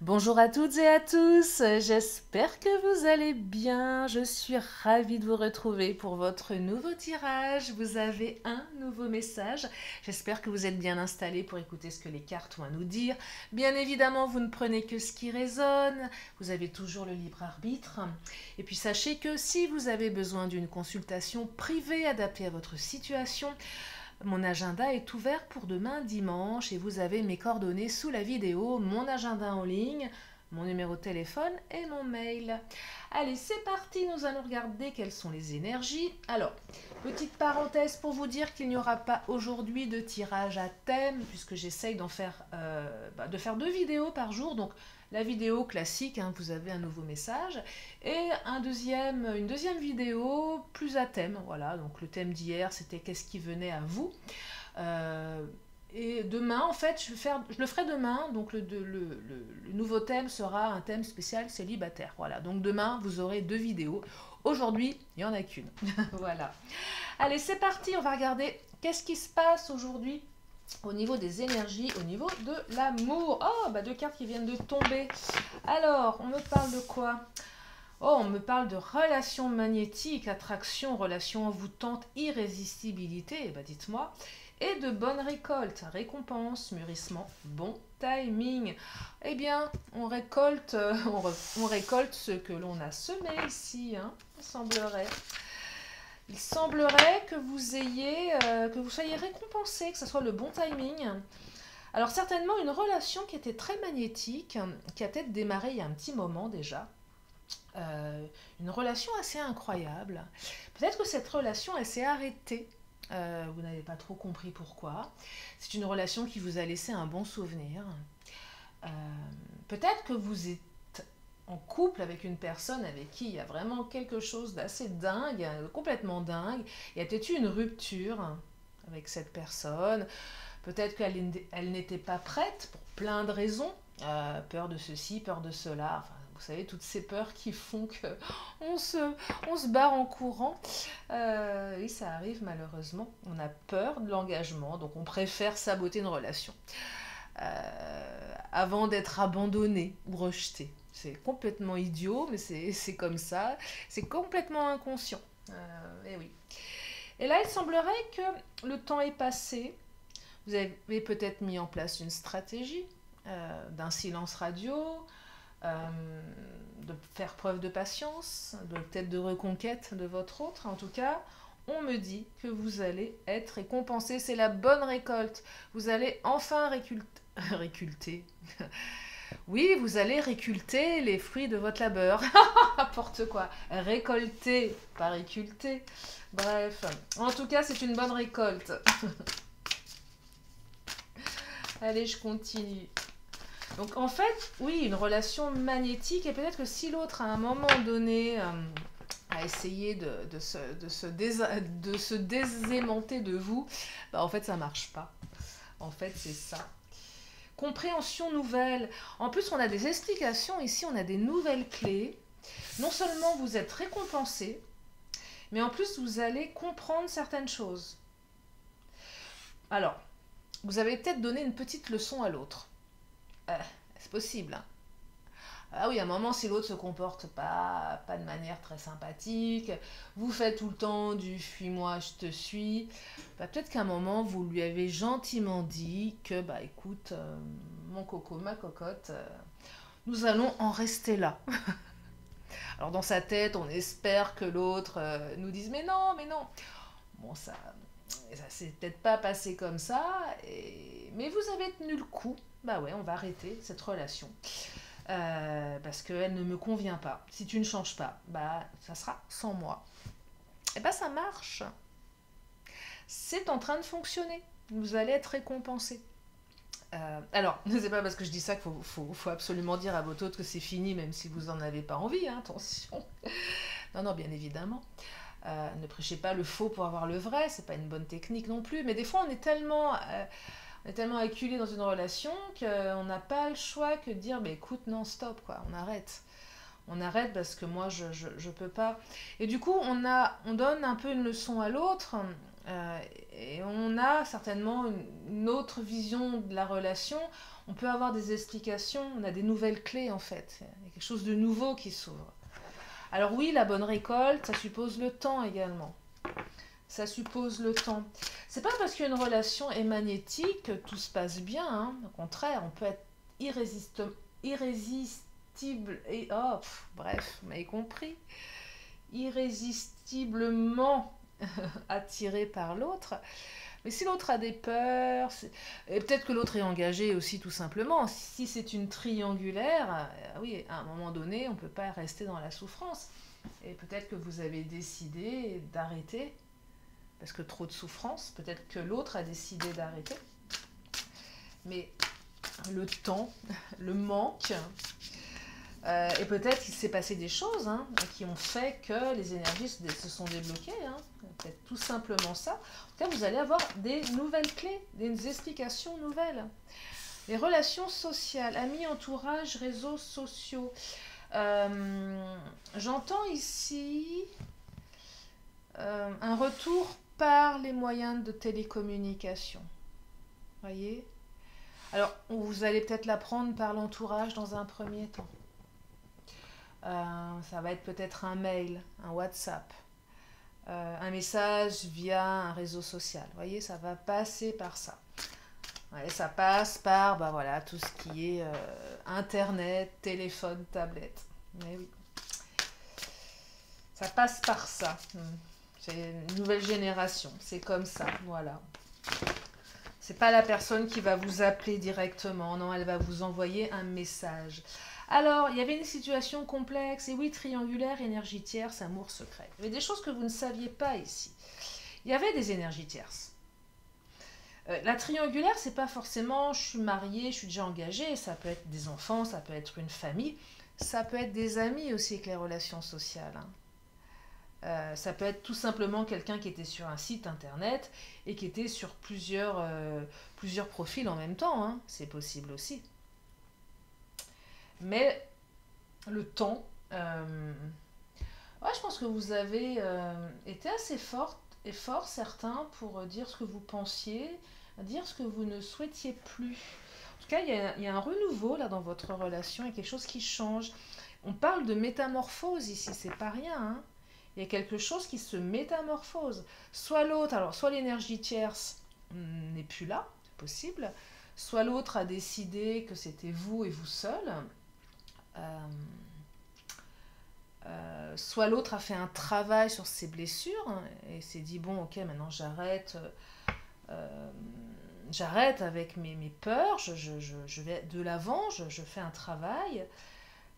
Bonjour à toutes et à tous, j'espère que vous allez bien. Je suis ravie de vous retrouver pour votre nouveau tirage. Vous avez un nouveau message. J'espère que vous êtes bien installés pour écouter ce que les cartes ont à nous dire. Bien évidemment, vous ne prenez que ce qui résonne. Vous avez toujours le libre arbitre. Et puis sachez que si vous avez besoin d'une consultation privée adaptée à votre situation, mon agenda est ouvert pour demain dimanche et vous avez mes coordonnées sous la vidéo, mon agenda en ligne, mon numéro de téléphone et mon mail. Allez, c'est parti, nous allons regarder quelles sont les énergies. Alors, petite parenthèse pour vous dire qu'il n'y aura pas aujourd'hui de tirage à thème, puisque j'essaye de faire 2 vidéos par jour. Donc, la vidéo classique, hein, vous avez un nouveau message, et une deuxième vidéo plus à thème. Voilà, donc le thème d'hier, c'était qu'est-ce qui venait à vous. Et demain, en fait, je le ferai demain. Donc le nouveau thème sera un thème spécial célibataire. Voilà, donc demain, vous aurez 2 vidéos. Aujourd'hui, il n'y en a qu'une. Voilà. Allez, c'est parti, on va regarder qu'est-ce qui se passe aujourd'hui au niveau des énergies, au niveau de l'amour. Oh, bah 2 cartes qui viennent de tomber. Alors, on me parle de quoi? Oh, on me parle de relation magnétique, attraction, relation envoûtante, irrésistibilité, bah dites-moi, et de bonne récolte, récompense, mûrissement, bon timing. Eh bien, on récolte ce que l'on a semé ici, hein, il semblerait. Il semblerait que que vous soyez récompensé, que ce soit le bon timing. Alors certainement une relation qui était très magnétique, qui a peut-être démarré il y a un petit moment déjà. Une relation assez incroyable. Peut-être que cette relation, elle s'est arrêtée. Vous n'avez pas trop compris pourquoi. C'est une relation qui vous a laissé un bon souvenir. Euh, Peut-être que vous êtes en couple avec une personne avec qui il y a vraiment quelque chose d'assez dingue, complètement dingue. Il y a peut-être eu une rupture avec cette personne. Peut-être qu'elle n'était pas prête pour plein de raisons. Peur de ceci, peur de cela. Enfin, vous savez, toutes ces peurs qui font que on se barre en courant. Oui, ça arrive malheureusement. On a peur de l'engagement, donc on préfère saboter une relation avant d'être abandonné ou rejeté. C'est complètement idiot, mais c'est comme ça. C'est complètement inconscient. Et oui. Et là, il semblerait que le temps est passé. Vous avez peut-être mis en place une stratégie d'un silence radio, de faire preuve de patience, peut-être de reconquête de votre autre. En tout cas, on me dit que vous allez être récompensé. C'est la bonne récolte. Vous allez enfin réculter. Oui, vous allez réculter les fruits de votre labeur. N'importe quoi. Récolter, pas réculter. Bref. En tout cas, c'est une bonne récolte. Allez, je continue. Donc en fait, oui, une relation magnétique, et peut-être que si l'autre à un moment donné a essayé de se désaimanter de vous, bah en fait ça marche pas. En fait c'est ça. Compréhension nouvelle. En plus on a des explications ici, on a des nouvelles clés. Non seulement vous êtes récompensé, mais en plus vous allez comprendre certaines choses. Alors, vous avez peut-être donné une petite leçon à l'autre. C'est possible, hein. Ah oui, à un moment, si l'autre se comporte pas de manière très sympathique, vous faites tout le temps du fuis-moi, je te suis, bah, peut-être qu'à un moment, vous lui avez gentiment dit que, bah écoute, mon coco, ma cocotte, nous allons en rester là. Alors dans sa tête, on espère que l'autre nous dise mais non, mais non. Bon, ça s'est peut-être pas passé comme ça, mais vous avez tenu le coup. Bah ouais, on va arrêter cette relation. Parce qu'elle ne me convient pas. Si tu ne changes pas, bah ça sera sans moi. Et bah ça marche. C'est en train de fonctionner. Vous allez être récompensé. Alors, c'est pas parce que je dis ça qu'il faut absolument dire à votre autre que c'est fini, même si vous n'en avez pas envie, hein, attention. Non, non, bien évidemment. Ne prêchez pas le faux pour avoir le vrai, c'est pas une bonne technique non plus. Mais des fois, on est tellement acculé dans une relation qu'on n'a pas le choix que de dire, bah, écoute, non, stop, quoi, on arrête. On arrête parce que moi, je peux pas. Et du coup, on donne un peu une leçon à l'autre. Euh, et on a certainement une autre vision de la relation. On peut avoir des explications, on a des nouvelles clés en fait. Il y a quelque chose de nouveau qui s'ouvre. Alors oui, la bonne récolte, ça suppose le temps également. Ça suppose le temps. C'est pas parce qu'une relation est magnétique que tout se passe bien, hein. Au contraire, on peut être irrésistible et bref, vous m'avez compris. Irrésistiblement attiré par l'autre. Mais si l'autre a des peurs, et peut-être que l'autre est engagé aussi tout simplement. Si c'est une triangulaire, oui, à un moment donné, on ne peut pas rester dans la souffrance. Et peut-être que vous avez décidé d'arrêter, parce que trop de souffrance, peut-être que l'autre a décidé d'arrêter. Mais le temps, le manque, et peut-être qu'il s'est passé des choses qui ont fait que les énergies se sont débloquées. Peut-être tout simplement ça. En tout cas, vous allez avoir des nouvelles clés, des explications nouvelles. Les relations sociales, amis, entourage, réseaux sociaux. J'entends ici un retour par les moyens de télécommunication. Voyez ? Alors, vous allez peut-être l'apprendre par l'entourage dans un premier temps. Ça va être peut-être un mail, un WhatsApp, un message via un réseau social. Vous voyez, ça va passer par ça. Ouais, ça passe par voilà, tout ce qui est Internet, téléphone, tablette. Mais oui. Ça passe par ça. C'est une nouvelle génération. C'est comme ça. Voilà. C'est pas la personne qui va vous appeler directement. Non, elle va vous envoyer un message. Alors, il y avait une situation complexe, et oui, triangulaire, énergie tierce, amour secret. Il y avait des choses que vous ne saviez pas ici. Il y avait des énergies tierces. La triangulaire, c'est pas forcément je suis mariée, je suis déjà engagée, ça peut être des enfants, ça peut être une famille, ça peut être des amis aussi avec les relations sociales. Ça peut être tout simplement quelqu'un qui était sur un site internet et qui était sur plusieurs profils en même temps. C'est possible aussi. Mais le temps, je pense que vous avez été assez forte et fort certains pour dire ce que vous pensiez, dire ce que vous ne souhaitiez plus. En tout cas, il y a un renouveau là dans votre relation, il y a quelque chose qui change. On parle de métamorphose ici, c'est pas rien. Il y a quelque chose qui se métamorphose. Soit l'autre, alors soit l'énergie tierce n'est plus là, c'est possible, soit l'autre a décidé que c'était vous et vous seul. Soit l'autre a fait un travail sur ses blessures et s'est dit bon ok maintenant j'arrête avec mes peurs, je vais de l'avant, je fais un travail.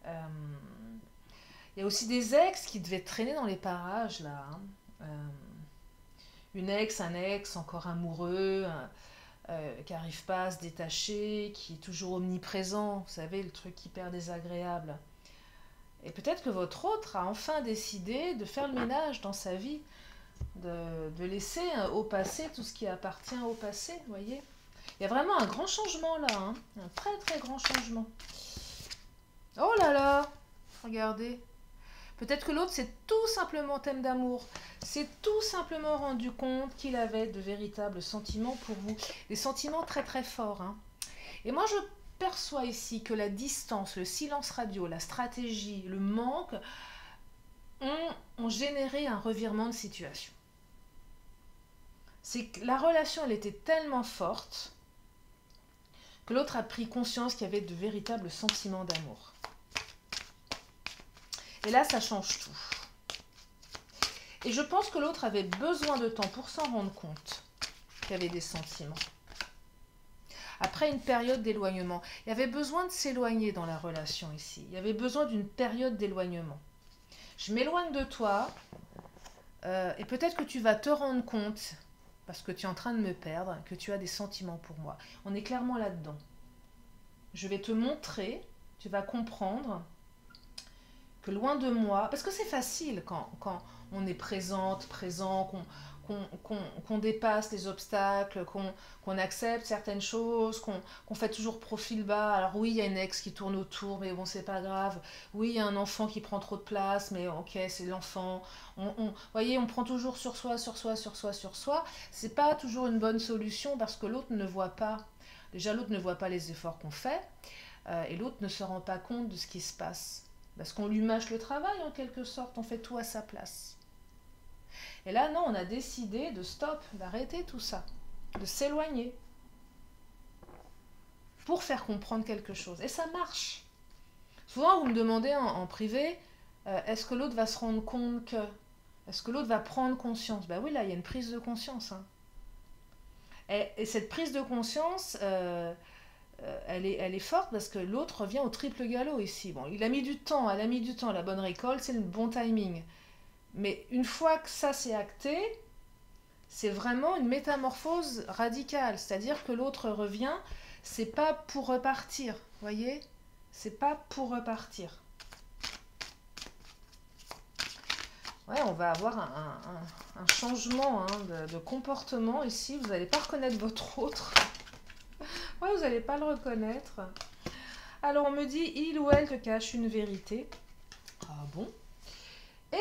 Il y a aussi des ex qui devaient traîner dans les parages là. Une ex, un ex encore amoureux, qui n'arrive pas à se détacher, qui est toujours omniprésent, vous savez, le truc hyper désagréable. Et peut-être que votre autre a enfin décidé de faire le ménage dans sa vie, de laisser au passé tout ce qui appartient au passé, vous voyez. Il y a vraiment un grand changement là, un très très grand changement. Oh là là, regardez. Peut-être que l'autre, c'est tout simplement thème d'amour. C'est tout simplement rendu compte qu'il avait de véritables sentiments pour vous. Des sentiments très très forts. Et moi, je perçois ici que la distance, le silence radio, la stratégie, le manque ont généré un revirement de situation. C'est que la relation, elle était tellement forte que l'autre a pris conscience qu'il y avait de véritables sentiments d'amour. Et là, ça change tout. Et je pense que l'autre avait besoin de temps pour s'en rendre compte qu'il y avait des sentiments. Après une période d'éloignement, il y avait besoin de s'éloigner dans la relation ici. Il y avait besoin d'une période d'éloignement. Je m'éloigne de toi et peut-être que tu vas te rendre compte, parce que tu es en train de me perdre, que tu as des sentiments pour moi. On est clairement là-dedans. Je vais te montrer, tu vas comprendre que loin de moi, parce que c'est facile quand on est présent, qu'on dépasse les obstacles, qu'on accepte certaines choses, qu'on fait toujours profil bas. Alors oui, il y a une ex qui tourne autour, mais bon, c'est pas grave. Oui, il y a un enfant qui prend trop de place, mais ok, c'est l'enfant. Voyez, on prend toujours sur soi, sur soi, sur soi, sur soi. C'est pas toujours une bonne solution parce que l'autre ne voit pas. Déjà, l'autre ne voit pas les efforts qu'on fait et l'autre ne se rend pas compte de ce qui se passe. Parce qu'on lui mâche le travail en quelque sorte, on fait tout à sa place. Et là, non, on a décidé de stop, d'arrêter tout ça, de s'éloigner pour faire comprendre quelque chose. Et ça marche. Souvent, vous me demandez en privé, est-ce que l'autre va se rendre compte que... Est-ce que l'autre va prendre conscience? Ben oui, là, il y a une prise de conscience. Hein. Et cette prise de conscience, elle est forte parce que l'autre revient au triple galop ici. Bon, il a mis du temps, elle a mis du temps, la bonne récolte, c'est le bon timing. Mais une fois que ça c'est acté, c'est vraiment une métamorphose radicale. C'est-à-dire que l'autre revient, c'est pas pour repartir, voyez? C'est pas pour repartir. Ouais, on va avoir un changement de comportement ici. Vous n'allez pas reconnaître votre autre. Ouais, vous n'allez pas le reconnaître. Alors on me dit, il ou elle te cache une vérité. Ah bon? Et,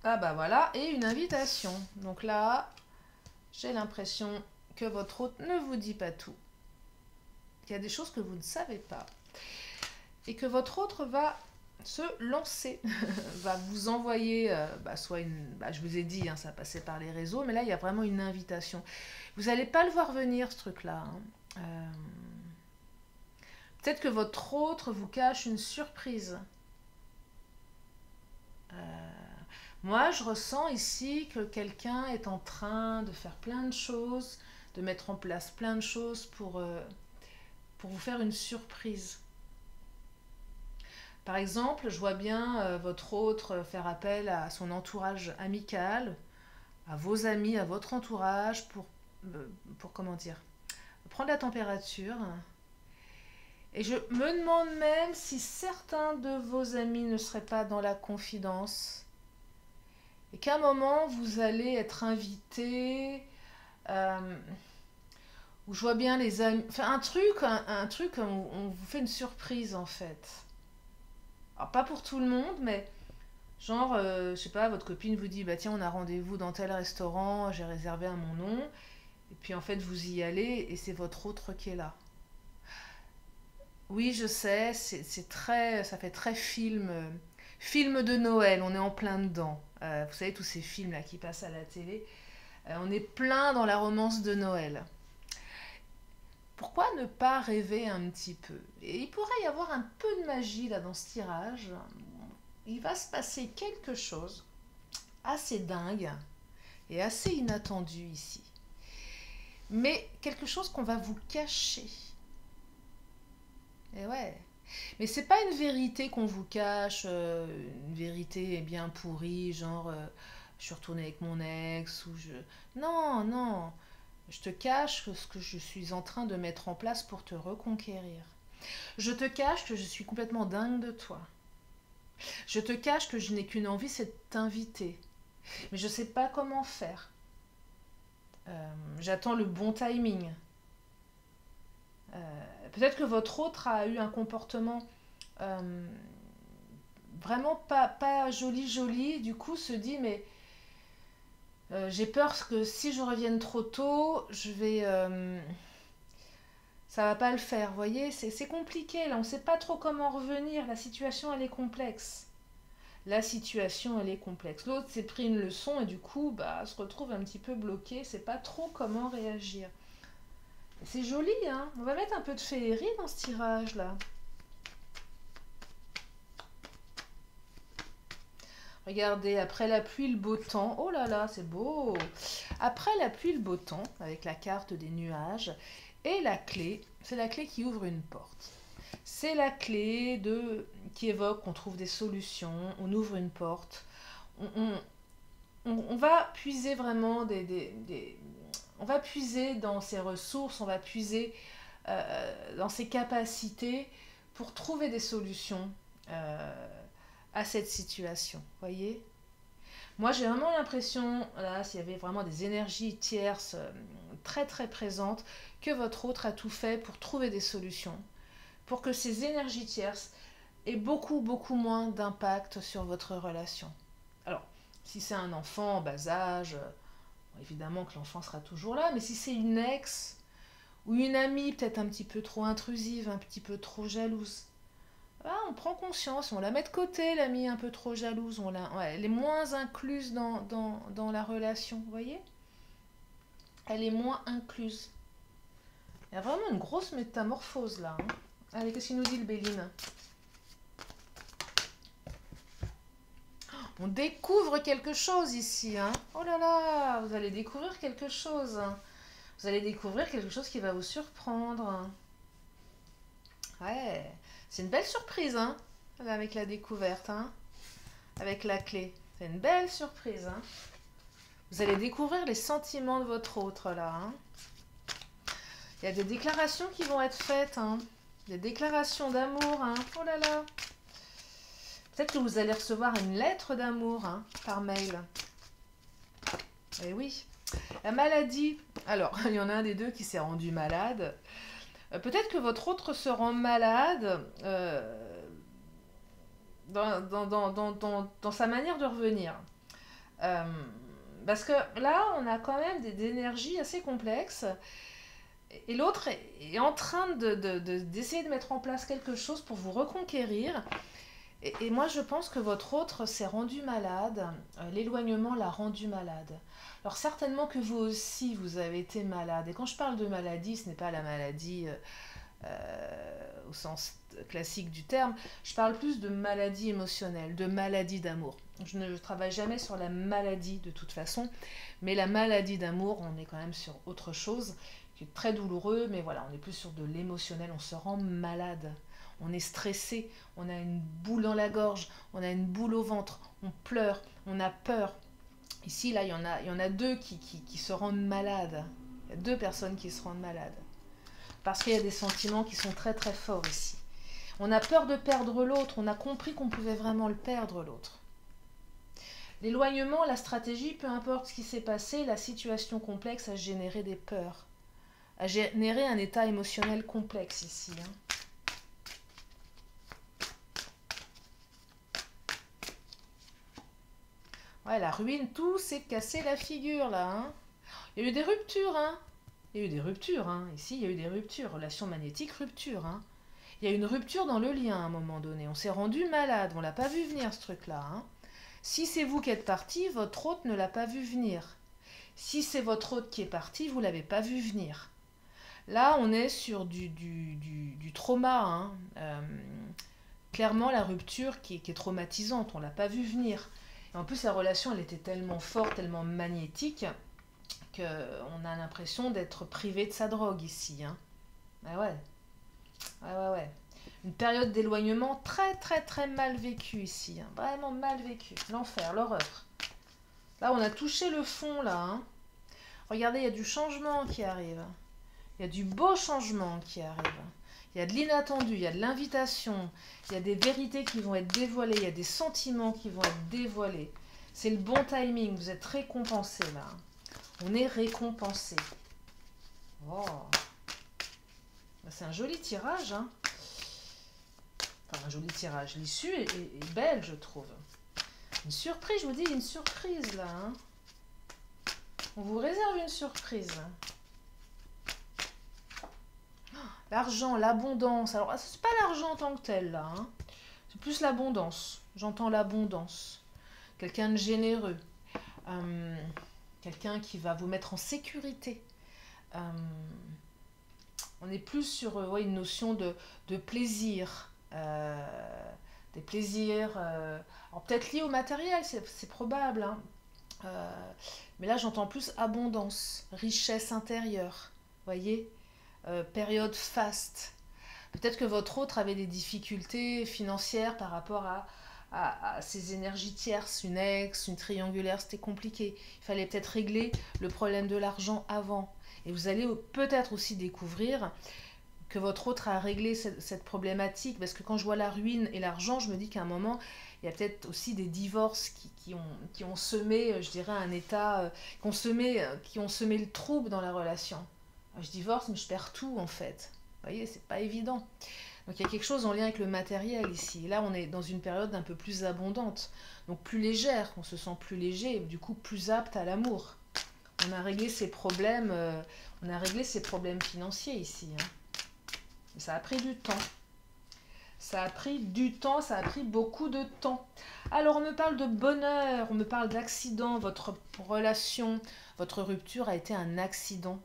ah bah voilà, et une invitation. Donc là, j'ai l'impression que votre hôte ne vous dit pas tout. Il y a des choses que vous ne savez pas. Et que votre autre va se lancer, va vous envoyer, soit une... je vous ai dit, hein, ça passait par les réseaux, mais là, il y a vraiment une invitation. Vous n'allez pas le voir venir, ce truc-là. Hein. Peut-être que votre autre vous cache une surprise. Moi, je ressens ici que quelqu'un est en train de faire plein de choses, de mettre en place plein de choses pour vous faire une surprise. Par exemple, je vois bien votre autre faire appel à son entourage amical, à vos amis, à votre entourage pour comment dire, prendre la température. Et je me demande même si certains de vos amis ne seraient pas dans la confidence et qu'à un moment vous allez être invité, où je vois bien les amis, enfin un truc où on vous fait une surprise en fait. Alors pas pour tout le monde, mais genre, je sais pas, votre copine vous dit, bah tiens, on a rendez-vous dans tel restaurant, j'ai réservé à mon nom, et puis en fait vous y allez et c'est votre autre qui est là. Oui, je sais, c'est très, ça fait très film de Noël, on est en plein dedans. Vous savez, tous ces films là qui passent à la télé, on est plein dans la romance de Noël. Pourquoi ne pas rêver un petit peu? Et il pourrait y avoir un peu de magie là dans ce tirage. Il va se passer quelque chose assez dingue et assez inattendu ici. Mais quelque chose qu'on va vous cacher. Et ouais. Mais c'est pas une vérité qu'on vous cache, une vérité bien pourrie, genre je suis retournée avec mon ex ou je... Non, non. Je te cache ce que je suis en train de mettre en place pour te reconquérir. Je te cache que je suis complètement dingue de toi. Je te cache que je n'ai qu'une envie, c'est de t'inviter. Mais je ne sais pas comment faire. J'attends le bon timing. Peut-être que votre autre a eu un comportement vraiment pas joli, du coup se dit mais j'ai peur que si je revienne trop tôt, ça va pas le faire, vous voyez, c'est compliqué là, on ne sait pas trop comment revenir, la situation elle est complexe. La situation elle est complexe. L'autre s'est pris une leçon et du coup se retrouve un petit peu bloqué, sait pas trop comment réagir. C'est joli, hein. On va mettre un peu de féerie dans ce tirage là. Regardez, après la pluie, le beau temps. Oh là là, c'est beau. Après la pluie, le beau temps, avec la carte des nuages. Et la clé, c'est la clé qui ouvre une porte. C'est la clé qui évoque qu'on trouve des solutions, on ouvre une porte. On va puiser vraiment on va puiser dans ses ressources, on va puiser dans ses capacités pour trouver des solutions à cette situation. Voyez? Moi, j'ai vraiment l'impression, là, s'il y avait vraiment des énergies tierces très très présentes, que votre autre a tout fait pour trouver des solutions, pour que ces énergies tierces aient beaucoup beaucoup moins d'impact sur votre relation. Alors, si c'est un enfant en bas âge, évidemment que l'enfant sera toujours là, mais si c'est une ex ou une amie peut-être un petit peu trop intrusive, un petit peu trop jalouse, ah, on prend conscience, on la met de côté, l'amie un peu trop jalouse, ouais, elle est moins incluse dans la relation, vous voyez? Elle est moins incluse. Il y a vraiment une grosse métamorphose là, hein. Allez, qu'est-ce qu'il nous dit le Béline? On découvre quelque chose ici, hein. Oh là là, vous allez découvrir quelque chose, hein. Vous allez découvrir quelque chose qui va vous surprendre. Ouais, c'est une belle surprise, hein, là, avec la découverte, hein, avec la clé. C'est une belle surprise, hein. Vous allez découvrir les sentiments de votre autre, là, hein. Il y a des déclarations qui vont être faites, hein. Des déclarations d'amour, hein. Oh là là. Peut-être que vous allez recevoir une lettre d'amour, hein, par mail. Eh oui. La maladie. Alors, il y en a un des deux qui s'est rendu malade. Peut-être que votre autre se rend malade dans sa manière de revenir. Euh, Parce que là, on a quand même des énergies assez complexes. Et l'autre est en train d'essayer de mettre en place quelque chose pour vous reconquérir. Et moi, je pense que votre autre s'est rendu malade. L'éloignement l'a rendu malade. Alors certainement que vous aussi, vous avez été malade. Et quand je parle de maladie, ce n'est pas la maladie au sens classique du terme. Je parle plus de maladie émotionnelle, de maladie d'amour. Je ne travaille jamais sur la maladie de toute façon. Mais la maladie d'amour, on est quand même sur autre chose qui est très douloureux. Mais voilà, on est plus sur de l'émotionnel. On se rend malade. On est stressé, on a une boule dans la gorge, on a une boule au ventre, on pleure, on a peur. Ici, là, il y en a deux qui se rendent malades. Il y a deux personnes qui se rendent malades. Parce qu'il y a des sentiments qui sont très très forts ici. On a peur de perdre l'autre, on a compris qu'on pouvait vraiment le perdre l'autre. L'éloignement, la stratégie, peu importe ce qui s'est passé, la situation complexe a généré des peurs, a généré un état émotionnel complexe ici, hein. Ouais, la ruine, tout s'est cassé la figure là, hein. Il y a eu des ruptures, hein. Il y a eu des ruptures, hein. Ici, il y a eu des ruptures. Relation magnétique, rupture, hein. Il y a eu une rupture dans le lien à un moment donné. On s'est rendu malade. On l'a pas vu venir ce truc-là, hein. Si c'est vous qui êtes parti, votre hôte ne l'a pas vu venir. Si c'est votre hôte qui est parti, vous l'avez pas vu venir. Là, on est sur du trauma, hein. Clairement, la rupture qui est traumatisante. On l'a pas vu venir. Et en plus, la relation, elle était tellement forte, tellement magnétique, qu'on a l'impression d'être privé de sa drogue ici, hein. Ah ouais. Ouais. Une période d'éloignement très très très mal vécue ici, hein. Vraiment mal vécue. L'enfer, l'horreur. Là, on a touché le fond, là, hein. Regardez, il y a du changement qui arrive. Il y a du beau changement qui arrive. Il y a de l'inattendu, il y a de l'invitation, il y a des vérités qui vont être dévoilées, il y a des sentiments qui vont être dévoilés. C'est le bon timing, vous êtes récompensé là. On est récompensé. Oh. C'est un joli tirage, hein. Enfin, un joli tirage. L'issue est belle, je trouve. Une surprise, je vous dis, une surprise là, hein. On vous réserve une surprise. L'argent, l'abondance. Alors, c'est pas l'argent en tant que tel, là, hein. C'est plus l'abondance. J'entends l'abondance. Quelqu'un de généreux. Quelqu'un qui va vous mettre en sécurité. On est plus sur ouais, une notion de plaisir. Des plaisirs. Alors, peut-être liés au matériel, c'est probable, hein. Mais là, j'entends plus abondance, richesse intérieure. Voyez, période faste. Peut-être que votre autre avait des difficultés financières par rapport à ces énergies tierces, une ex, une triangulaire, c'était compliqué. Il fallait peut-être régler le problème de l'argent avant. Et vous allez peut-être aussi découvrir que votre autre a réglé cette problématique. Parce que quand je vois la ruine et l'argent, je me dis qu'à un moment, il y a peut-être aussi des divorces qui ont semé, je dirais, un état, qui ont semé le trouble dans la relation. Je divorce, mais je perds tout en fait. Vous voyez, c'est pas évident. Donc il y a quelque chose en lien avec le matériel ici. Et là, on est dans une période un peu plus abondante, donc plus légère. On se sent plus léger, du coup plus apte à l'amour. On a réglé ces problèmes, financiers ici. Hein. Mais ça a pris du temps. Ça a pris du temps, ça a pris beaucoup de temps. Alors on me parle de bonheur, on me parle d'accident, votre relation, votre rupture a été un accident.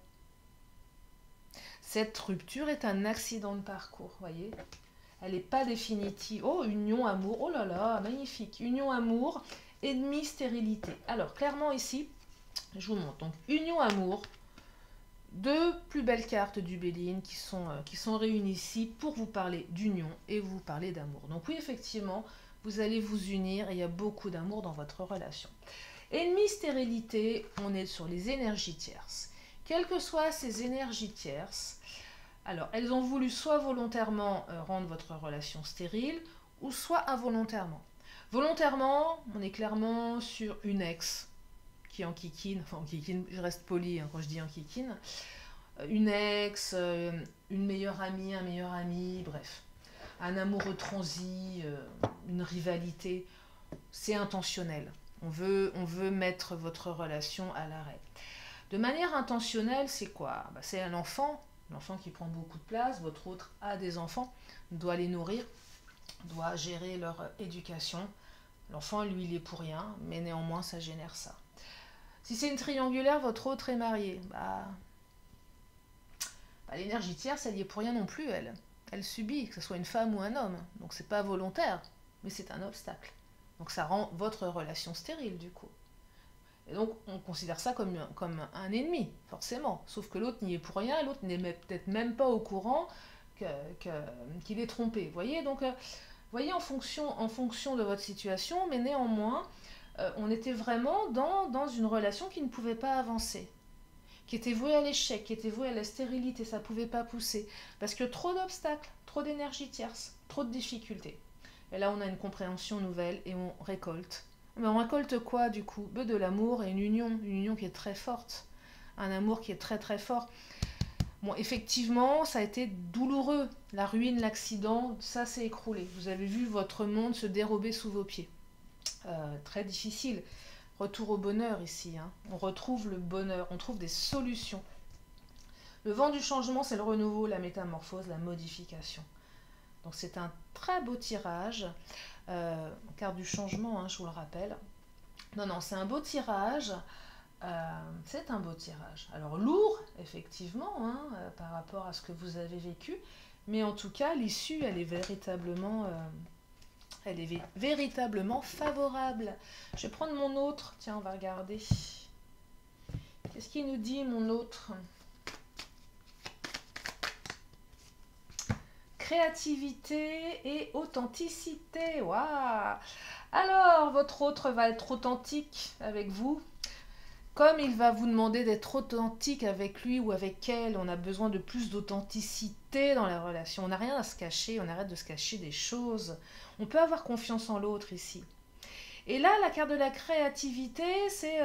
Cette rupture est un accident de parcours, voyez. Elle n'est pas définitive. Oh, union, amour, oh là là, magnifique. Union, amour, ennemi, stérilité. Alors clairement ici, je vous montre. Donc union, amour, deux plus belles cartes du Béline qui sont réunies ici pour vous parler d'union et vous parler d'amour. Donc oui, effectivement, vous allez vous unir et il y a beaucoup d'amour dans votre relation. Ennemi, stérilité, on est sur les énergies tierces. Quelles que soient ces énergies tierces, alors elles ont voulu soit volontairement rendre votre relation stérile ou soit involontairement. Volontairement, on est clairement sur une ex qui enquiquine, enfin enquiquine, je reste poli hein, quand je dis enquiquine, une ex, une meilleure amie, un meilleur ami, bref, un amoureux transi, une rivalité, c'est intentionnel. On veut mettre votre relation à l'arrêt. De manière intentionnelle, c'est quoi? C'est un enfant qui prend beaucoup de place, votre autre a des enfants, doit les nourrir, doit gérer leur éducation. L'enfant, lui, il est pour rien, mais néanmoins, ça génère ça. Si c'est une triangulaire, votre autre est marié. L'énergie tierce, elle y est pour rien non plus, elle. Elle subit, que ce soit une femme ou un homme. Donc c'est pas volontaire, mais c'est un obstacle. Donc ça rend votre relation stérile, du coup. Et donc on considère ça comme un ennemi, forcément. Sauf que l'autre n'y est pour rien, et l'autre n'est peut-être même pas au courant qu'il est trompé. Vous voyez, donc, voyez en fonction de votre situation, mais néanmoins, on était vraiment dans une relation qui ne pouvait pas avancer, qui était vouée à l'échec, qui était vouée à la stérilité, ça ne pouvait pas pousser. Parce que trop d'obstacles, trop d'énergie tierce, trop de difficultés. Et là, on a une compréhension nouvelle et on récolte. Mais on récolte quoi du coup? De l'amour et une union qui est très forte. Un amour qui est très très fort. Bon, effectivement, ça a été douloureux. La ruine, l'accident, ça s'est écroulé. Vous avez vu votre monde se dérober sous vos pieds. Très difficile. Retour au bonheur ici. Hein. On retrouve le bonheur, on trouve des solutions. Le vent du changement, c'est le renouveau, la métamorphose, la modification. Donc c'est un très beau tirage. Carte du changement, hein, je vous le rappelle. Non, c'est un beau tirage. C'est un beau tirage. Alors lourd, effectivement, hein, par rapport à ce que vous avez vécu. Mais en tout cas, l'issue, elle est véritablement favorable. Je vais prendre mon autre. Tiens, on va regarder. Qu'est-ce qu'il nous dit, mon autre? Créativité et authenticité. Waouh! Alors, votre autre va être authentique avec vous. Comme il va vous demander d'être authentique avec lui ou avec elle, on a besoin de plus d'authenticité dans la relation. On n'a rien à se cacher, on arrête de se cacher des choses. On peut avoir confiance en l'autre ici. Et là, la carte de la créativité, c'est...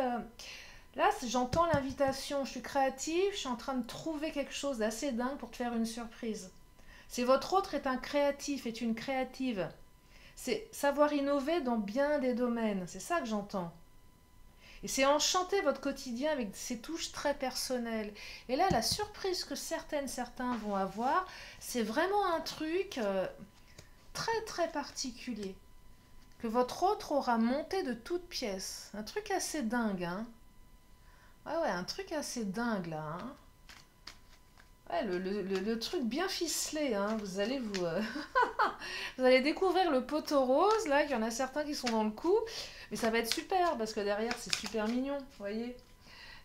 là, j'entends l'invitation. Je suis créative, je suis en train de trouver quelque chose d'assez dingue pour te faire une surprise. C'est votre autre est un créatif, est une créative. C'est savoir innover dans bien des domaines. C'est ça que j'entends. Et c'est enchanter votre quotidien avec ces touches très personnelles. Et là, la surprise que certains vont avoir, c'est vraiment un truc très très particulier. Que votre autre aura monté de toutes pièces. Un truc assez dingue, hein. Ouais, un truc assez dingue, là, hein. Ouais, le truc bien ficelé, hein. Vous allez vous allez découvrir le poteau rose, là, il y en a certains qui sont dans le coup, mais ça va être super, parce que derrière, c'est super mignon, vous voyez.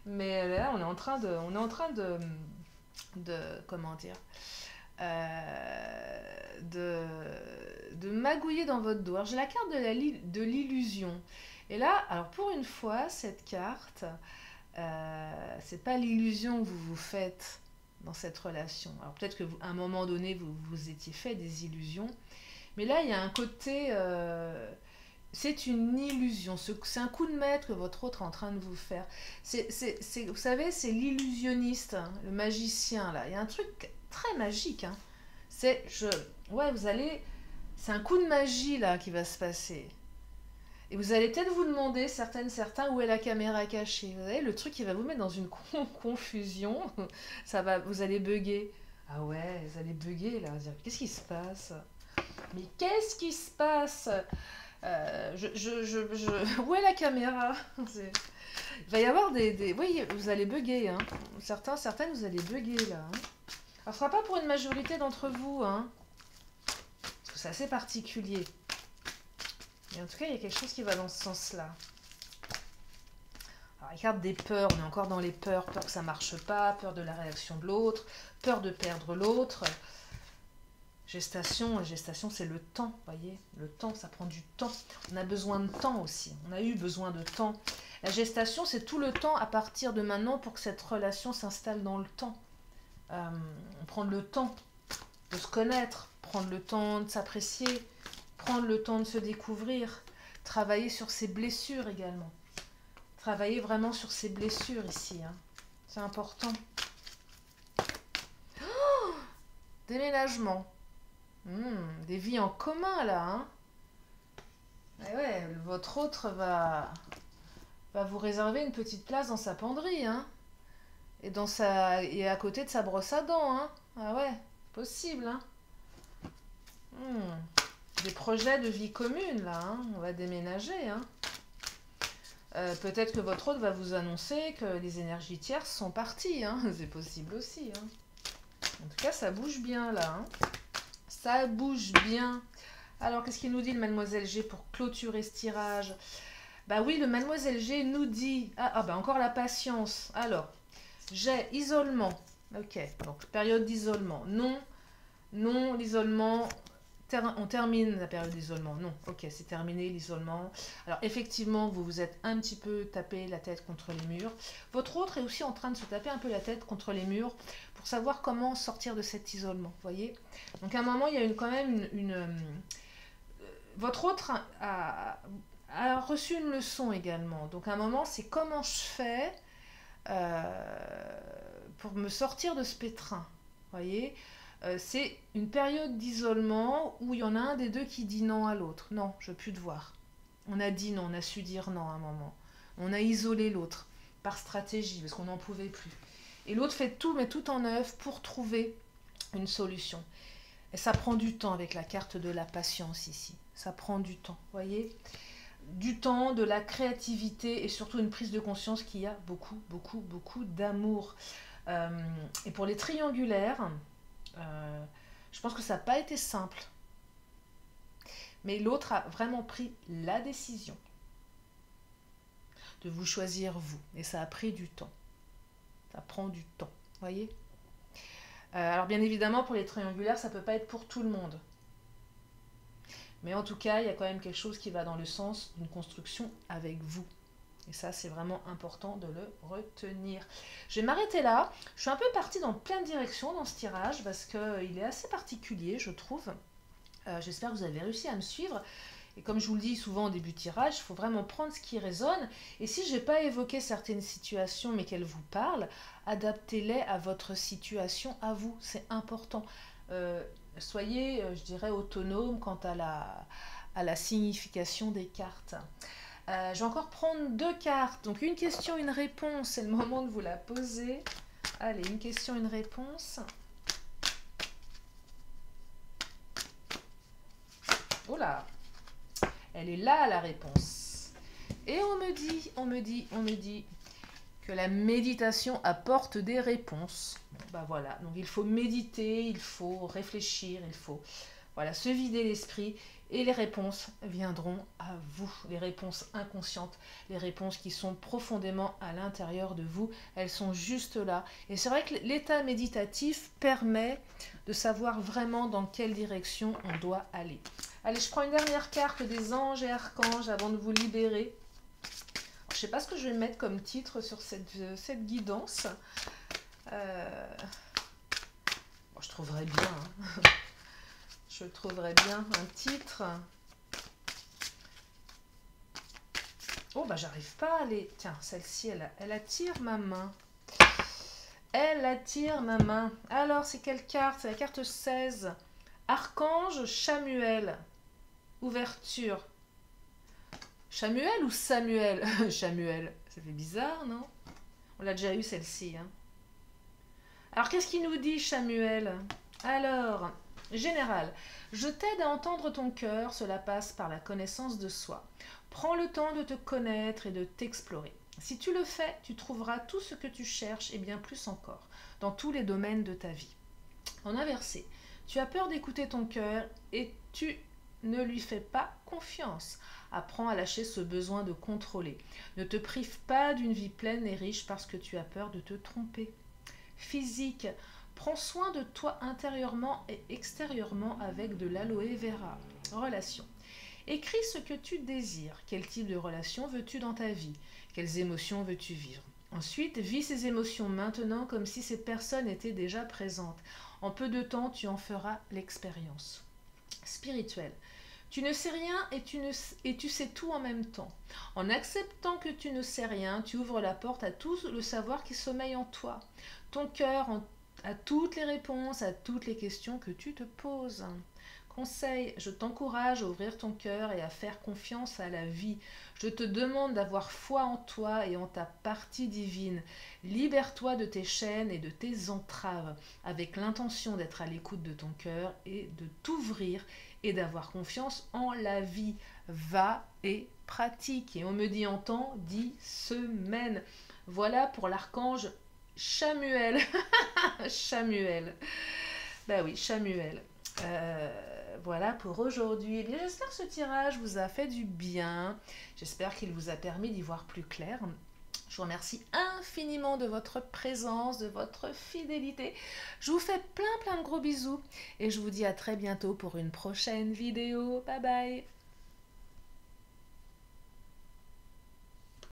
Mais là, on est en train de comment dire, de magouiller dans votre dos. Alors, j'ai la carte de l'illusion. Et là, alors pour une fois, cette carte, c'est pas l'illusion que vous vous faites dans cette relation. Alors peut-être qu'à un moment donné, vous vous étiez fait des illusions, mais là, il y a un côté... c'est une illusion, c'est un coup de maître que votre autre est en train de vous faire. Vous savez, c'est l'illusionniste, hein, le magicien, là. Il y a un truc très magique, hein. Ouais, vous allez... C'est un coup de magie, là, qui va se passer. Et vous allez peut-être vous demander, certains, où est la caméra cachée. Vous savez, le truc qui va vous mettre dans une confusion. Vous allez bugger. Ah ouais, vous allez bugger, là. Vous allez dire, qu'est-ce qui se passe? Mais qu'est-ce qui se passe? Où est la caméra? Il va y avoir Oui, vous allez bugger, hein. Certaines, vous allez bugger, là. Hein. Alors, ce ne sera pas pour une majorité d'entre vous, hein. Parce que c'est assez particulier. Mais en tout cas, il y a quelque chose qui va dans ce sens-là. Alors, la carte des peurs, on est encore dans les peurs. Peur que ça ne marche pas, peur de la réaction de l'autre, peur de perdre l'autre. Gestation, c'est le temps, voyez. Le temps, ça prend du temps. On a besoin de temps aussi. On a eu besoin de temps. La gestation, c'est tout le temps à partir de maintenant pour que cette relation s'installe dans le temps. Prendre le temps de se connaître, prendre le temps de s'apprécier, prendre le temps de se découvrir, travailler sur ses blessures également. Travailler vraiment sur ses blessures ici. Hein. C'est important. Oh, déménagement. Des vies en commun là. Hein. Et ouais, votre autre va vous réserver une petite place dans sa penderie. Hein. Et à côté de sa brosse à dents. Hein. Ah ouais, possible. Hein. Des projets de vie commune là. Hein. On va déménager. Hein. Peut-être que votre autre va vous annoncer que les énergies tierces sont parties. Hein. C'est possible aussi. Hein. En tout cas, ça bouge bien là. Hein. Ça bouge bien. Alors, qu'est-ce qu'il nous dit le Mademoiselle G pour clôturer ce tirage? Bah oui, le Mademoiselle G nous dit... bah encore la patience. Alors, j'ai isolement. Ok, donc période d'isolement. Non, l'isolement... On termine la période d'isolement. Non, ok, c'est terminé l'isolement. Alors, effectivement, vous vous êtes un petit peu tapé la tête contre les murs. Votre autre est aussi en train de se taper un peu la tête contre les murs pour savoir comment sortir de cet isolement, vous voyez. Donc, à un moment, il y a quand même votre autre a reçu une leçon également. Donc, à un moment, c'est comment je fais pour me sortir de ce pétrin, vous voyez. C'est une période d'isolement où il y en a un des deux qui dit non à l'autre. Non, je ne veux plus te voir. On a dit non, on a su dire non à un moment. On a isolé l'autre par stratégie parce qu'on n'en pouvait plus. Et l'autre fait tout, met tout en œuvre pour trouver une solution. Et ça prend du temps avec la carte de la patience ici. Ça prend du temps, voyez ? Du temps, de la créativité et surtout une prise de conscience qu'il y a beaucoup, beaucoup, beaucoup d'amour. Et pour les triangulaires... je pense que ça n'a pas été simple. Mais l'autre a vraiment pris la décision de vous choisir vous. Et ça a pris du temps. Ça prend du temps. Voyez ? Alors bien évidemment, pour les triangulaires, ça ne peut pas être pour tout le monde. Mais en tout cas, il y a quand même quelque chose qui va dans le sens d'une construction avec vous. Et ça, c'est vraiment important de le retenir. Je vais m'arrêter là. Je suis un peu partie dans plein de directions dans ce tirage parce qu'il est assez particulier, je trouve. J'espère que vous avez réussi à me suivre. Et comme je vous le dis souvent au début de tirage, il faut vraiment prendre ce qui résonne. Et si je n'ai pas évoqué certaines situations, mais qu'elles vous parlent, adaptez-les à votre situation, à vous. C'est important. Soyez, je dirais, autonome quant à la signification des cartes. Je vais encore prendre 2 cartes. Donc une question, une réponse. C'est le moment de vous la poser. Allez, une question, une réponse. Oh là, elle est là la réponse. Et on me dit que la méditation apporte des réponses. Bon, bah voilà, donc il faut méditer, il faut réfléchir, il faut se vider l'esprit. Et les réponses viendront à vous, les réponses inconscientes, les réponses qui sont profondément à l'intérieur de vous, elles sont juste là. Et c'est vrai que l'état méditatif permet de savoir vraiment dans quelle direction on doit aller. Allez, je prends une dernière carte des anges et archanges avant de vous libérer. Je ne sais pas ce que je vais mettre comme titre sur cette guidance. je trouverais bien, hein. Je trouverais bien un titre. Oh, bah j'arrive pas à les... Tiens, celle-ci, elle attire ma main. Elle attire ma main. Alors, c'est quelle carte? C'est la carte 16. Archange Chamuel. Ouverture. Chamuel ou Samuel? Chamuel. Ça fait bizarre, non? On l'a déjà eu, celle-ci, hein. Alors, qu'est-ce qu'il nous dit, Chamuel? Alors, général, je t'aide à entendre ton cœur, cela passe par la connaissance de soi. Prends le temps de te connaître et de t'explorer. Si tu le fais, tu trouveras tout ce que tu cherches et bien plus encore, dans tous les domaines de ta vie. En inversé, tu as peur d'écouter ton cœur et tu ne lui fais pas confiance. Apprends à lâcher ce besoin de contrôler. Ne te prive pas d'une vie pleine et riche parce que tu as peur de te tromper. Physique, prends soin de toi intérieurement et extérieurement avec de l'aloe vera. Relation. Écris ce que tu désires. Quel type de relation veux-tu dans ta vie? Quelles émotions veux-tu vivre? Ensuite, vis ces émotions maintenant comme si ces personnes étaient déjà présentes. En peu de temps, tu en feras l'expérience. Spirituel. Tu ne sais rien et tu sais tout en même temps. En acceptant que tu ne sais rien, tu ouvres la porte à tout le savoir qui sommeille en toi. Ton cœur a toutes les réponses à toutes les questions que tu te poses. Conseil, je t'encourage à ouvrir ton cœur et à faire confiance à la vie. Je te demande d'avoir foi en toi et en ta partie divine. Libère-toi de tes chaînes et de tes entraves avec l'intention d'être à l'écoute de ton cœur et de t'ouvrir et d'avoir confiance en la vie. Va et pratique. Et on me dit en temps, 10 semaines. Voilà pour l'archange Chamuel. Chamuel. Bah oui, Chamuel. Voilà pour aujourd'hui. Eh bien, j'espère que ce tirage vous a fait du bien. J'espère qu'il vous a permis d'y voir plus clair. Je vous remercie infiniment de votre présence, de votre fidélité. Je vous fais plein de gros bisous et je vous dis à très bientôt pour une prochaine vidéo. Bye bye.